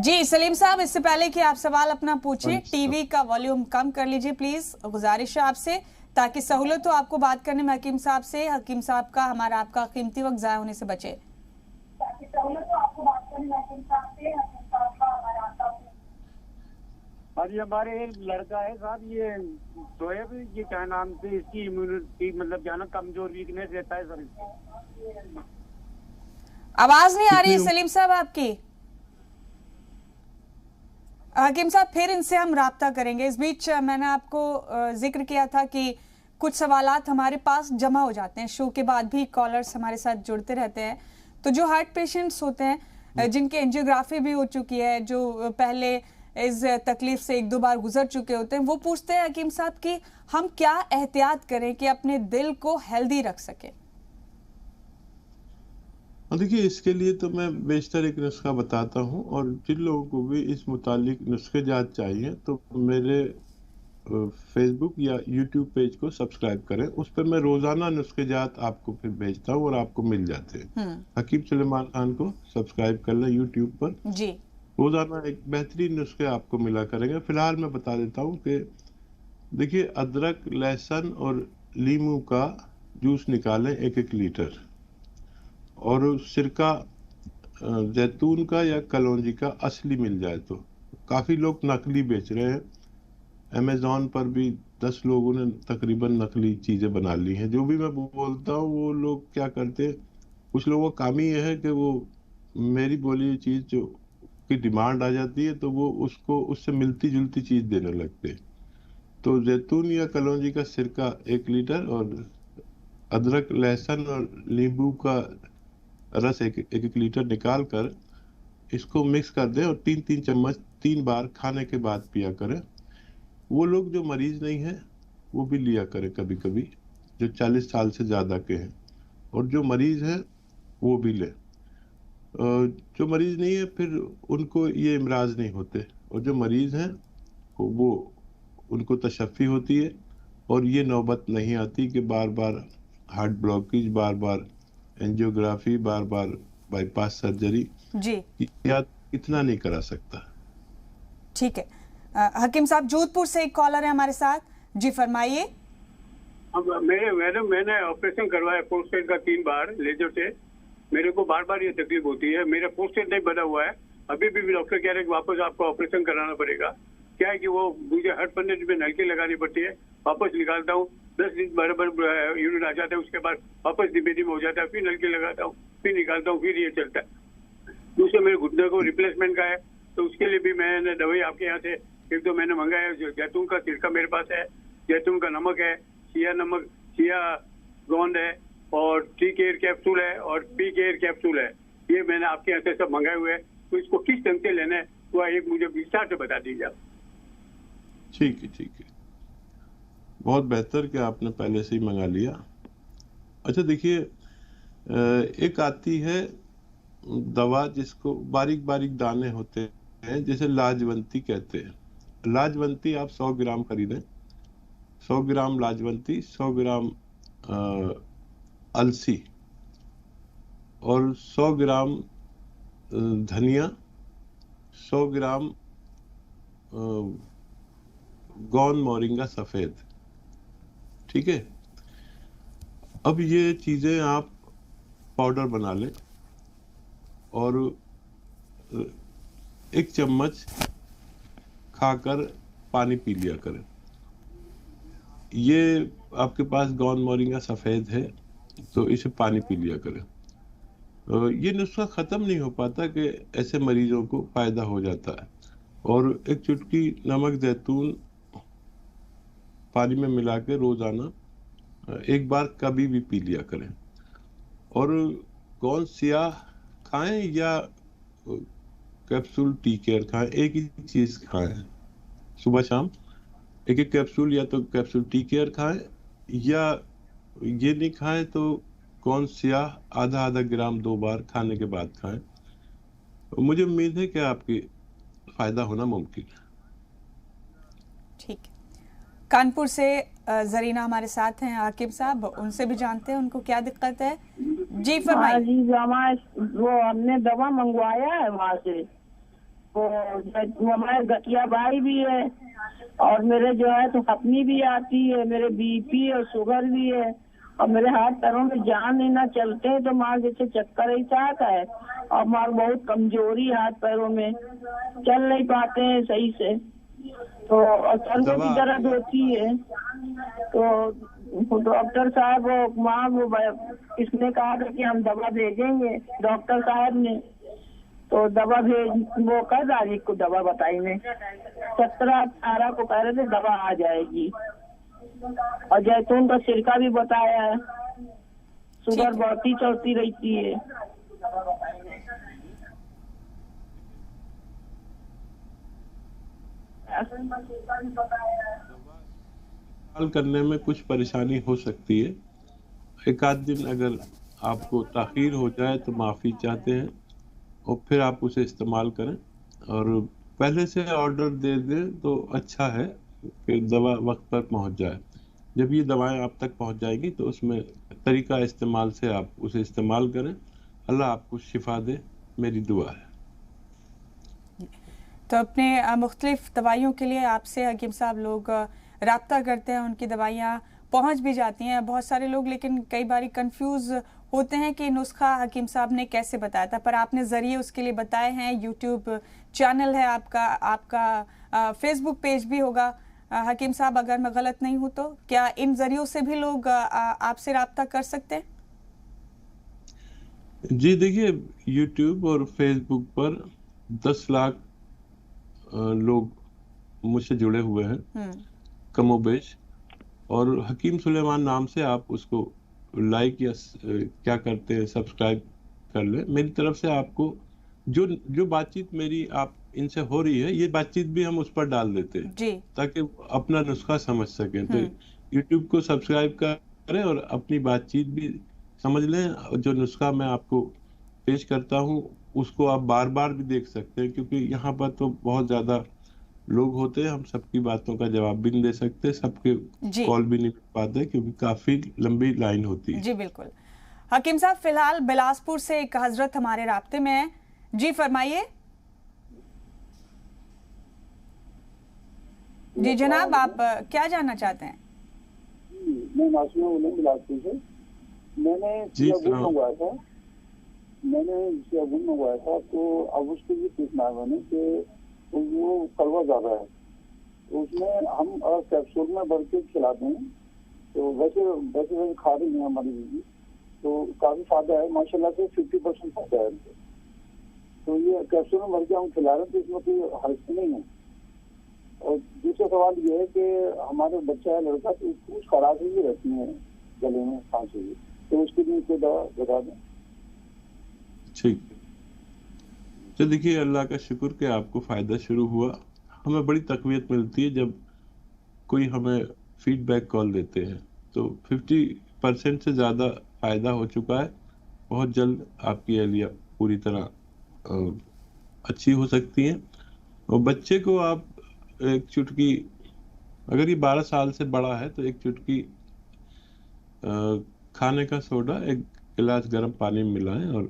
जी सलीम साहब, इससे पहले कि आप सवाल अपना पूछें, टीवी का वॉल्यूम कम कर लीजिए प्लीज, गुजारिश है आपसे, ताकि सहूलत हो आपको बात करने में हकीम साहब से। हकीम साहब का हमारा आपका कीमती वक्त जाया होने से बचे। अभी हमारे एक लड़का है साहब, ये शोएब, ये क्या नाम से, इसकी इम्यूनिटी मतलब क्या ना कमजोर, वीकनेस रहता है सर। आवाज नहीं आ रही है सलीम साहब आपकी। हकीम साहब, फिर इनसे हम राब्ता करेंगे। इस बीच मैंने आपको जिक्र किया था कि कुछ सवालात हमारे पास जमा हो जाते हैं, शो के बाद भी कॉलर्स हमारे साथ जुड़ते रहते हैं। तो जो हार्ट पेशेंट्स होते हैं, जिनके एंजियोग्राफी भी हो चुकी है, जो पहले इस तकलीफ से 1-2 बार गुजर चुके होते हैं, वो पूछते हैं हकीम साहब कि हम क्या एहतियात करें कि अपने दिल को हेल्दी रख सके। देखिए, इसके लिए तो मैं बेशतर एक नुस्खा बताता हूं, और जिन लोगों को भी इस मुतालिक नुस्खे जात चाहिए तो मेरे फेसबुक या यूट्यूब पेज को सब्सक्राइब करें। उस पर मैं रोजाना नुस्खे जात आपको फिर भेजता हूं और आपको मिल जाते हैं। हकीम सुलेमान खान को सब्सक्राइब कर लें यूट्यूब पर जी। रोजाना एक बेहतरीन नुस्खे आपको मिला करेंगे। फिलहाल मैं बता देता हूँ कि देखिए, अदरक, लहसुन और लीमू का जूस निकालें 1-1 लीटर, और सिरका जैतून का या कलौंजी का असली मिल जाए तो। काफी लोग नकली बेच रहे हैं, अमेज़न पर भी 10 लोगों ने तकरीबन नकली चीजें बना ली हैं। जो भी मैं बोलता हूँ, वो लोग क्या करते हैं, कुछ लोगों का काम ही है कि वो मेरी बोली हुई चीज जो की डिमांड आ जाती है तो वो उसको उससे मिलती जुलती चीज देने लगते हैं। तो जैतून या कलौंजी का सिरका 1 लीटर, और अदरक, लहसुन और नींबू का रस 1-1 लीटर निकाल कर इसको मिक्स कर दें, और 3-3 चम्मच 3 बार खाने के बाद पिया करें। वो लोग जो मरीज नहीं है वो भी लिया करें कभी कभी, जो 40 साल से ज्यादा के हैं, और जो मरीज हैं वो भी ले। जो मरीज नहीं है फिर उनको ये इमराज नहीं होते, और जो मरीज हैं वो उनको तशफ़ी होती है और ये नौबत नहीं आती कि बार बार हार्ट ब्लॉकेज, बार बार एंजियोग्राफी, बार बार बाईपास सर्जरी। जी, या इतना नहीं करा सकता। ठीक है। हकीम साहब, जोधपुर से एक कॉलर है हमारे साथ। जी फरमाइए। मैंने ऑपरेशन करवाया प्रोस्टेट का 3 बार लेजर से। मेरे को बार बार ये तकलीफ होती है। मेरा प्रोस्टेट नहीं बना हुआ है, अभी भी डॉक्टर कह रहे हैं कि वापस आपको ऑपरेशन कराना पड़ेगा। क्या है कि वो मुझे हर 15 दिन में नलकी लगानी पड़ती है, वापस निकालता हूँ, 10 दिन बराबर यूरिन आ जाता है, उसके बाद वापस धीमे धीमे हो जाता है, फिर नलकी लगाता हूँ, फिर निकालता हूँ, फिर ये चलता है। दूसरे मेरे घुटने को रिप्लेसमेंट का है, तो उसके लिए भी मैंने दवाई आपके यहाँ से 1-2 महीने मंगाया। जो जैतून का सिरका मेरे पास है, जैतून का नमक है, चिया गोंद है, और टी केयर कैप्सूल है, और पी केयर कैप्सूल है। ये मैंने आपके यहाँ से सब मंगाए हुए हैं। तो इसको किस ढंग से लेना है तो एक मुझे विस्तार से बता दीजिए आप। ठीक है, ठीक है, बहुत बेहतर कि आपने पहले से ही मंगा लिया। अच्छा देखिए, एक आती है दवा जिसको बारीक बारीक दाने होते हैं, जैसे लाजवंती कहते हैं। लाजवंती आप 100 ग्राम खरीदें, 100 ग्राम लाजवंती, 100 ग्राम अलसी और 100 ग्राम धनिया, 100 ग्राम गौन मोरिंगा सफेद। ठीक है, अब ये चीजें आप पाउडर बना लें और 1 चम्मच खाकर पानी पी लिया करें। ये आपके पास गौन मोरिंगा सफेद है तो इसे पानी पी लिया करें। ये नुस्खा खत्म नहीं हो पाता कि ऐसे मरीजों को फायदा हो जाता है। और 1 चुटकी नमक जैतून पानी में मिला के रोजाना 1 बार कभी भी पी लिया करें। और कौन सियाह खाएं या कैप्सूल टी केयर खाएं, एक ही चीज खाएं। सुबह शाम 1-1 कैप्सूल, या तो कैप्सूल टी केयर खाएं, या ये नहीं खाएं तो कौन सियाह आधा ग्राम 2 बार खाने के बाद खाएं। मुझे उम्मीद है कि आपकी फायदा होना मुमकिन है। ठीक है। कानपुर से जरीना हमारे साथ हैं हकीम साहब, उनसे भी जानते हैं उनको क्या दिक्कत है। जी फरमाइए। जी, वो हमने दवा मंगवाया है वहाँ से, तो हमारे गठिया भाई भी है और मेरे जो है तो अपनी भी आती है, मेरे बीपी और शुगर भी है, और मेरे हाथ पैरों में जान नहीं ना चलते हैं, तो मार जैसे चक्कर ऐसा आता है, और मार बहुत कमजोरी हाथ पैरों में, चल नहीं पाते हैं सही से, तो सर में भी दर्द होती है। तो डॉक्टर साहब इसने कहा था कि हम दवा भेजेंगे, डॉक्टर साहब ने, तो दवा वो कल तारीख को दवा बताई ने, 17-18 को कह रहे थे दवा आ जाएगी, और जैतून का सिरका भी बताया है। शुगर बहुत ही चलती रहती है। हल करने में कुछ परेशानी हो सकती है। 1 आध दिन अगर आपको ताखीर हो जाए तो माफ़ी चाहते हैं, और फिर आप उसे इस्तेमाल करें, और पहले से ऑर्डर दे दें तो अच्छा है कि दवा वक्त पर पहुंच जाए। जब ये दवाएं आप तक पहुंच जाएगी तो उसमें तरीका इस्तेमाल से आप उसे इस्तेमाल करें। अल्लाह आपको शिफा दे, मेरी दुआ है। तो अपने मुख्तलिफ दवाइयों के लिए आपसे हकीम साहब लोग राब्ता करते हैं, उनकी दवाइयाँ पहुंच भी जाती हैं। बहुत सारे लोग लेकिन कई बार कंफ्यूज होते हैं कि नुस्खा हकीम साहब ने कैसे बताया था, पर आपने ज़रिए उसके लिए बताए हैं। यूट्यूब चैनल है आपका फेसबुक पेज भी होगा। हकीम साहब, अगर मैं गलत नहीं हूँ तो क्या इन जरियों से भी लोग आपसे राब्ता कर सकते हैं? जी देखिए, यूट्यूब और फेसबुक पर 10 लाख लोग मुझसे जुड़े हुए हैं कमोबेश, और हकीम सुलेमान नाम से आप उसको लाइक या क्या करते हैं सब्सक्राइब कर ले। मेरी तरफ से आपको जो बातचीत मेरी आप इनसे हो रही है, ये बातचीत भी हम उस पर डाल देते हैं जी, ताकि अपना नुस्खा समझ सकें। तो यूट्यूब को सब्सक्राइब करें और अपनी बातचीत भी समझ लें। जो नुस्खा मैं आपको पेश करता हूँ उसको आप बार बार भी देख सकते हैं, क्योंकि यहाँ पर तो बहुत ज़्यादा लोग होते हैं, हम सबकी बातों का जवाब भी नहीं दे सकते, सबके कॉल भी नहीं पाते क्योंकि काफी लंबी लाइन होती है। जी बिल्कुल। हकीम साहब, फिलहाल बिलासपुर से एक हजरत हमारे राब्ते में है। जी फरमाइए। जी जनाब, आप क्या जानना चाहते हैं? मैं मासूम हूँ बिलासपुर से। मैंने मंगवाया था तो अब उसके लिए पूछना है मैंने कि वो कड़वा ज्यादा है, तो उसमें हम अगर कैप्सूल में भर के खिलाते हैं तो वैसे खा रही है हमारी बीवी, तो काफी फायदा है माशाल्लाह से, 50% फायदा है। तो ये कैप्सूल में भर के हम खिला रहे हैं तो इसमें कोई हर्ज नहीं है। और दूसरा सवाल ये है कि हमारे बच्चा है लड़का, तो कुछ खराबी भी रहती है गले में, खांसी भी, तो उसके लिए कोई दवा बता दें। ठीक, तो देखिए अल्लाह का शुक्र कि आपको फायदा शुरू हुआ। हमें बड़ी तकवीत मिलती है जब कोई हमें फीडबैक कॉल देते हैं, तो 50% से ज़्यादा फायदा हो चुका है। बहुत जल्द आपकी एहलिया पूरी तरह अच्छी हो सकती है। और बच्चे को आप एक चुटकी, अगर ये 12 साल से बड़ा है तो एक चुटकी खाने का सोडा एक गिलास गर्म पानी में मिलाएं और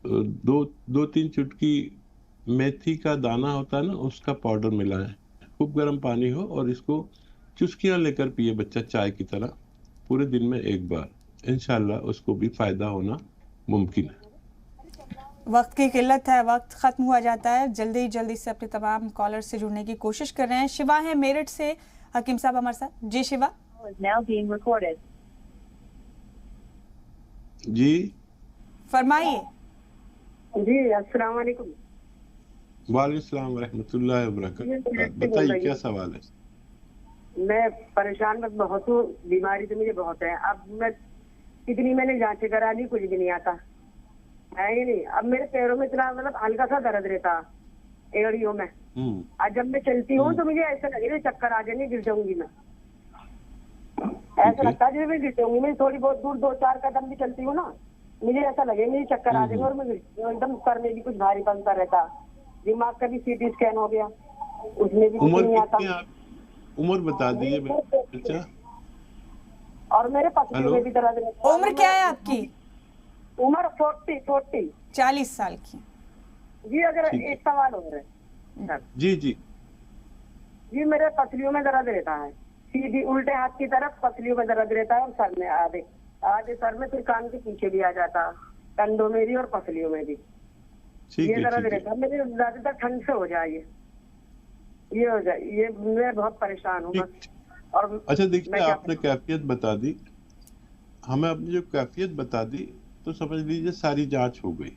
दो तीन चुटकी मेथी का दाना होता है ना, उसका पाउडर मिलाएं। खूब गर्म पानी हो और इसको चुस्कियां लेकर पिए बच्चा चाय की तरह, पूरे दिन में एक बार। इंशाल्लाह उसको भी फायदा होना मुमकिन है। वक्त की किल्लत है, वक्त खत्म हुआ जाता है। जल्दी से अपने तमाम कॉलर से जुड़ने की कोशिश कर रहे हैं। शिवा है मेरठ से, हकीम साहब हमारे साथ। जी शिवा। जी फरमाइए। जी अस्सलाम वालेकुम। वालेकुम सलाम व रहमतुल्लाहि व बरकातहू। बताइए क्या सवाल है? मैं परेशान बस बहुत हूँ, बीमारी तो मुझे बहुत है। अब मैं कितनी मैंने जांचें करा ली, कुछ भी नहीं आता है ही नहीं। अब मेरे पैरों में इतना मतलब हल्का सा दर्द रहता एड़ियों में। आज जब मैं चलती हूँ तो मुझे ऐसा लगे चक्कर आ जाएंगे, गिर जाऊंगी मैं। ऐसा लगता है जैसे मैं गिर जाऊंगी। मैं थोड़ी बहुत दूर 2-4 कदम भी चलती हूँ ना, मुझे ऐसा लगे मुझे चक्कर आ जाएंगे और मैं एकदम सर में भी कुछ भारीपन सा रहता। दिमाग का भी सीटी स्कैन हो गया, उसमें भी कुछ नहीं आता। उम्र बता दीजिए बच्चा। और मेरे पत्नी में भी दर्द रहता। उम्र क्या है आपकी? उम्र 40 40 साल की। जी अगर एक सवाल हो रहा है। जी मेरे पसलियों में दर्द रहता है, सीधी उल्टे हाथ की तरफ पसलियों में दर्द रहता है और सर में आधे सर में, फिर कान के पीछे भी आ जाता, कंधों में भी और पसलियों में भी ये दर्द रहता है। मुझे ज्यादातर ठंड से हो जाए ये हो जाए, ये मैं बहुत परेशान हूँ बस। और अच्छा देखिए, आपने कैफियत बता दी हमें, अपनी जो कैफियत बता दी तो समझ लीजिए सारी जांच हो गई।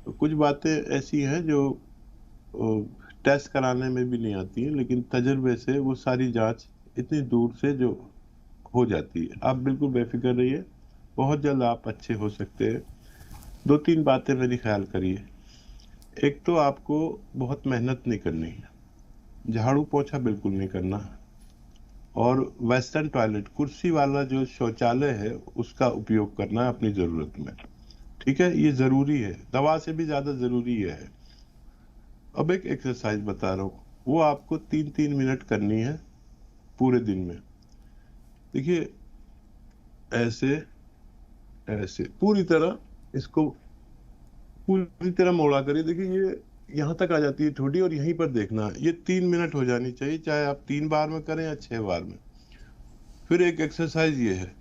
तो कुछ बातें ऐसी हैं जो टेस्ट कराने में भी नहीं आती हैं, लेकिन तजुर्बे से वो सारी जांच इतनी दूर से जो हो जाती है। आप बिल्कुल बेफिक्र रहिए, बहुत जल्द आप अच्छे हो सकते हैं। 2-3 बातें मेरी ख्याल करिए। एक तो आपको बहुत मेहनत नहीं करनी है, झाड़ू पोछा बिल्कुल नहीं करना, और वेस्टर्न टॉयलेट कुर्सी वाला जो शौचालय है उसका उपयोग करना है अपनी जरूरत में। ठीक है, ये जरूरी है, दवा से भी ज्यादा जरूरी है। अब एक एक्सरसाइज बता रहा हूँ, वो आपको 3-3 मिनट करनी है पूरे दिन में। देखिए ऐसे ऐसे पूरी तरह इसको पूरी तरह मोड़ा करिए। देखिए ये यहाँ तक आ जाती है ठोडी, और यहीं पर देखना है। ये 3 मिनट हो जानी चाहिए, चाहे आप 3 बार में करें या 6 बार में। फिर एक एक्सरसाइज ये है,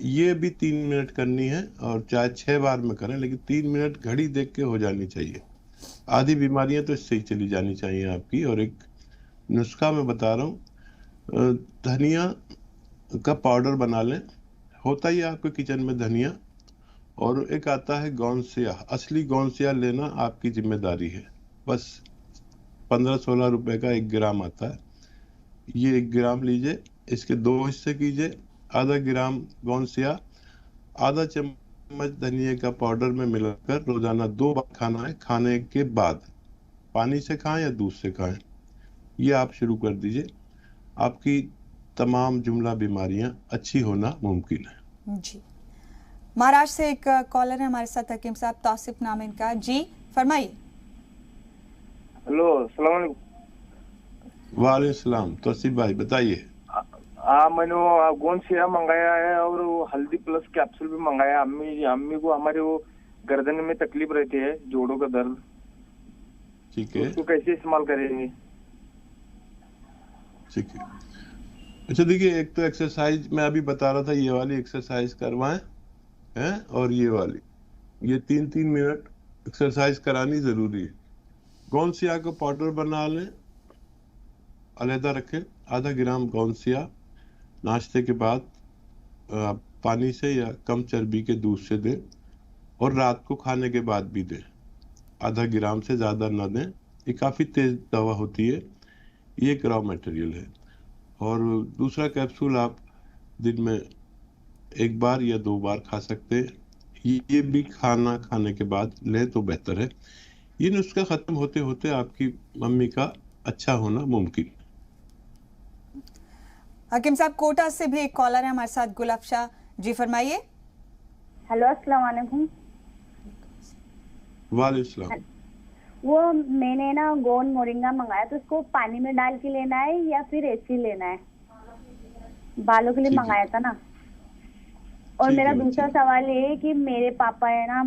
ये भी 3 मिनट करनी है, और चाहे 6 बार में करें, लेकिन 3 मिनट घड़ी देख के हो जानी चाहिए। आधी बीमारियां तो इससे ही चली जानी चाहिए आपकी। और एक नुस्खा मैं बता रहा हूँ, धनिया का पाउडर बना लें। होता ही आपके किचन में धनिया, और एक आता है गौनसिया। असली गौनसिया लेना आपकी जिम्मेदारी है। बस 15-16 रुपए का 1 ग्राम आता है। ये 1 ग्राम लीजिए, इसके 2 हिस्से कीजिए। आधा ग्राम गौनसिया, आधा चम्मच धनिया का पाउडर में मिलाकर रोजाना 2 बार खाना है। खाने के बाद पानी से खाएं या दूध से खाएं, ये आप शुरू कर दीजिए। आपकी तमाम जुमला बीमारियां अच्छी होना मुमकिन है। जी महाराष्ट्र से एक कॉलर है हमारे साथ, हकीम साहब, तौसिफ नाम इनका। जी फरमाइए। हेलो, अस्सलाम वालेकुम। वालेकुम सलाम। तौसिफ भाई बताइए। मैंने वो गोंदसिया मंगाया है और वो हल्दी प्लस कैप्सूल भी मंगाया। अम्मी को हमारे वो गर्दन में तकलीफ रहती है, जोड़ों का दर्द। ठीक है, उसको कैसे इस्तेमाल करेंगे? ठीक है। अच्छा देखिए, एक तो एक्सरसाइज मैं अभी बता रहा था, ये वाली एक्सरसाइज करवाएं हैं, और ये वाली, ये 3-3 मिनट एक्सरसाइज करानी जरूरी है। गोंदसिया को पाउडर बना लें, अलहदा रखें। आधा ग्राम गोंदसिया नाश्ते के बाद पानी से या कम चर्बी के दूध से दें, और रात को खाने के बाद भी दें। आधा ग्राम से ज़्यादा ना दें, ये काफ़ी तेज़ दवा होती है, ये एक रॉ मटेरियल है। और दूसरा कैप्सूल आप दिन में 1 बार या 2 बार खा सकते हैं, ये भी खाना खाने के बाद लें तो बेहतर है। ये नुस्खा ख़त्म होते होते आपकी मम्मी का अच्छा होना मुमकिन। हकीम साहब, कोटा से भी एक कॉलर है हमारे साथ, गुलाब शाह। जी फरमाइए। हेलो, अस्सलाम वालेकुम। वालेकुम सलाम। वो मैंने ना गोंद मोरिंगा मंगाया, तो उसको पानी में डाल के लेना है या फिर ऐसे ही लेना है? बालों के लिए मंगाया था ना। और मेरा दूसरा सवाल ये है कि मेरे पापा है ना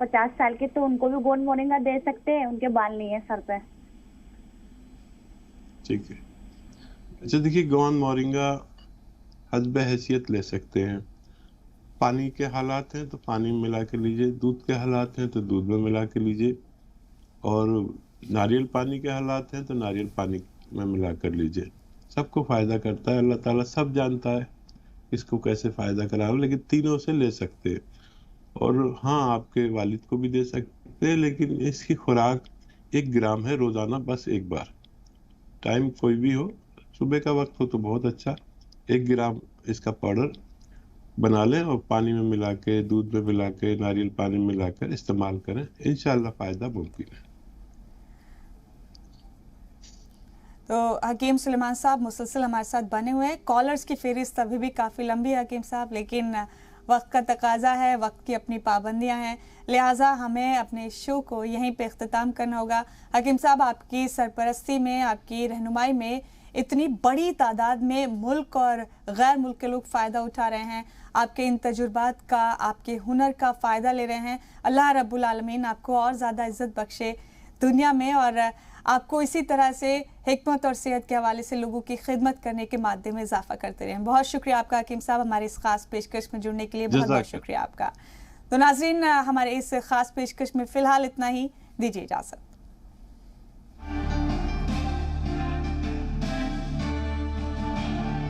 50 साल के, तो उनको भी गोंद मोरिंगा दे सकते हैं? उनके बाल नहीं है सर पे। ठीक है। अच्छा देखिए, गोंद मोरिंगा हस्बे हैसियत ले सकते हैं। पानी के हालात हैं तो पानी में मिला के लीजिए, दूध के हालात हैं तो दूध में मिला के लीजिए, और नारियल पानी के हालात हैं तो नारियल पानी में मिला कर लीजिए। सबको फ़ायदा करता है, अल्लाह ताला सब जानता है इसको कैसे फ़ायदा कराओ, लेकिन तीनों से ले सकते हैं। और हाँ, आपके वालिद को भी दे सकते हैं, लेकिन इसकी खुराक 1 ग्राम है रोज़ाना, बस 1 बार। टाइम कोई भी हो, सुबह का वक्त हो तो बहुत अच्छा। 1 ग्राम इसका पाउडर बना लें और पानी में मिला के, दूध में मिला के, नारियल पानी में मिलाकर इस्तेमाल करें, इंशाअल्लाह फ़ायदा मुमकिन है। तो हकीम सुलेमान साहब मुसलसल हमारे साथ बने हुए हैं। कॉलर्स की फहरिस्त अभी भी काफ़ी लंबी है हकीम साहब, लेकिन वक्त का तकाजा है, वक्त की अपनी पाबंदियां हैं, लिहाजा हमें अपने शो को यहीं पे इख्तिताम करना होगा। हकीम साहब, आपकी सरपरस्ती में, आपकी रहनुमाई में इतनी बड़ी तादाद में मुल्क और गैर मुल्क के लोग फ़ायदा उठा रहे हैं, आपके इन तजुर्बात का, आपके हुनर का फ़ायदा ले रहे हैं। अल्लाह रब्बुल आलमीन आपको और ज़्यादा इज़्ज़त बख्शे दुनिया में, और आपको इसी तरह से हिकमत और सेहत के हवाले से लोगों की खिदमत करने के माध्यम में इजाफा करते रहें। बहुत शुक्रिया आपका हकीम साहब, हमारे इस खास पेशकश में जुड़ने के लिए बहुत बहुत शुक्रिया आपका। तो नाज़रीन, हमारे इस खास पेशकश में फ़िलहाल इतना ही, दीजिए इजाज़त।